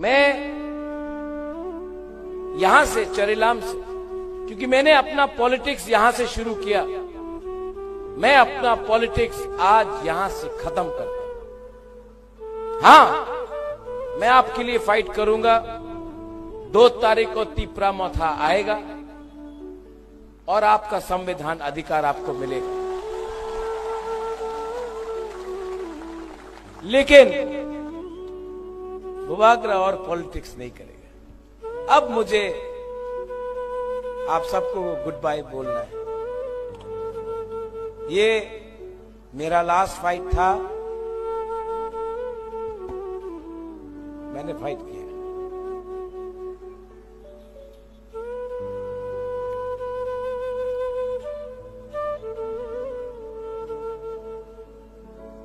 मैं यहां से चरेलाम से, क्योंकि मैंने अपना पॉलिटिक्स यहां से शुरू किया, मैं अपना पॉलिटिक्स आज यहां से खत्म करता हूं। हां, मैं आपके लिए फाइट करूंगा। 2 तारीख को तीपरा मौथा आएगा और आपका संविधान अधिकार आपको मिलेगा। लेकिन बुबागरा और पॉलिटिक्स नहीं करेगा। अब मुझे आप सबको गुड बाय बोलना है। ये मेरा लास्ट फाइट था, मैंने फाइट किया।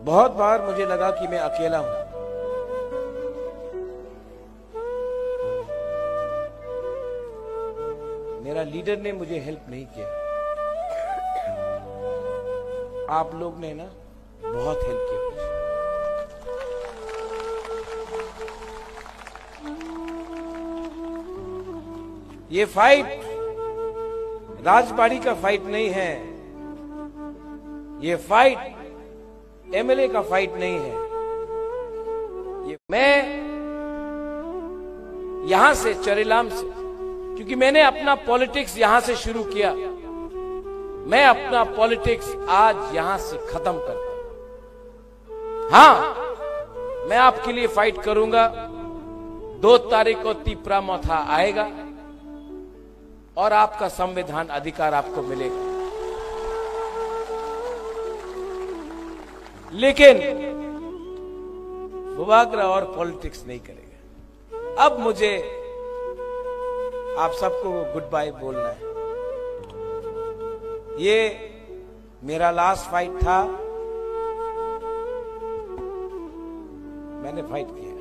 बहुत बार मुझे लगा कि मैं अकेला हूं, मेरा लीडर ने मुझे हेल्प नहीं किया। आप लोग ने ना बहुत हेल्प किया मुझे। ये फाइट राजबाड़ी का फाइट नहीं है, ये फाइट एमएलए का फाइट नहीं है। ये मैं यहां से चरेलाम से, क्योंकि मैंने अपना पॉलिटिक्स यहां से शुरू किया, मैं अपना पॉलिटिक्स आज यहां से खत्म करता हूं। हां, मैं आपके लिए फाइट करूंगा। 2 तारीख को तीपरा मौथा आएगा और आपका संविधान अधिकार आपको मिलेगा। लेकिन बुबागरा और पॉलिटिक्स नहीं करेगा। अब मुझे आप सबको गुड बाय बोलना है। ये मेरा लास्ट फाइट था, मैंने फाइट किया।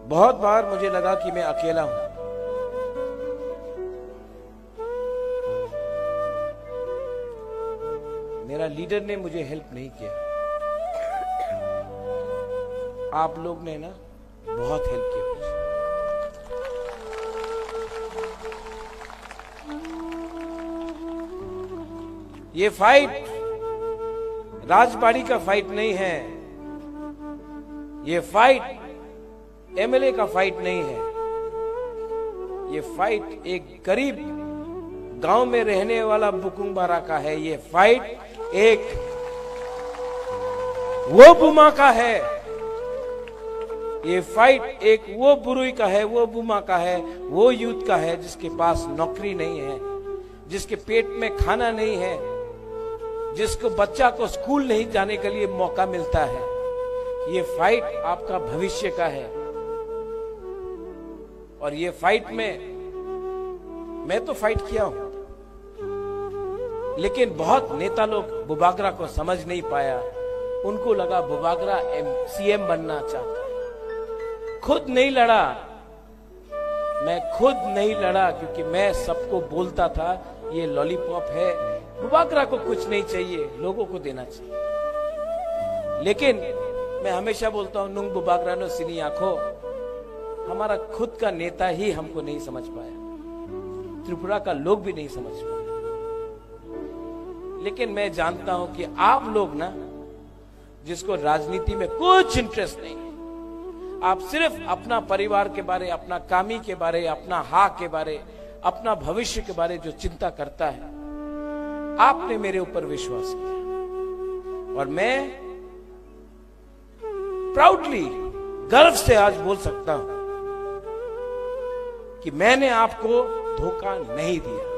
बहुत बार मुझे लगा कि मैं अकेला हूं, मेरा लीडर ने मुझे हेल्प नहीं किया। आप लोग ने ना बहुत हेल्प किया मुझे। ये फाइट राजबाड़ी का फाइट नहीं है, ये फाइट एमएलए का फाइट नहीं है। ये फाइट एक गरीब गांव में रहने वाला बुकुंबारा का है। ये फाइट एक वो बुमा का है, ये फाइट एक वो बुरुई का है, वो बुमा का है, वो यूथ का है जिसके पास नौकरी नहीं है, जिसके पेट में खाना नहीं है, जिसको बच्चा को स्कूल नहीं जाने के लिए मौका मिलता है। ये फाइट आपका भविष्य का है। और ये फाइट में मैं तो फाइट किया हूं, लेकिन बहुत नेता लोग बुबागरा को समझ नहीं पाया। उनको लगा बुबागरा सीएम बनना चाहता है। खुद नहीं लड़ा, मैं खुद नहीं लड़ा, क्योंकि मैं सबको बोलता था ये लॉलीपॉप है, बुबागरा को कुछ नहीं चाहिए, लोगों को देना चाहिए। लेकिन मैं हमेशा बोलता हूं, नुंग बुबागरा नो सिनी आंखो, हमारा खुद का नेता ही हमको नहीं समझ पाया, त्रिपुरा का लोग भी नहीं समझ पाया। लेकिन मैं जानता हूं कि आप लोग ना, जिसको राजनीति में कुछ इंटरेस्ट नहीं है, आप सिर्फ अपना परिवार के बारे, अपना कामी के बारे, अपना हा के बारे, अपना भविष्य के बारे जो चिंता करता है, आपने मेरे ऊपर विश्वास किया। और मैं प्राउडली, गर्व से आज बोल सकता हूं कि मैंने आपको धोखा नहीं दिया।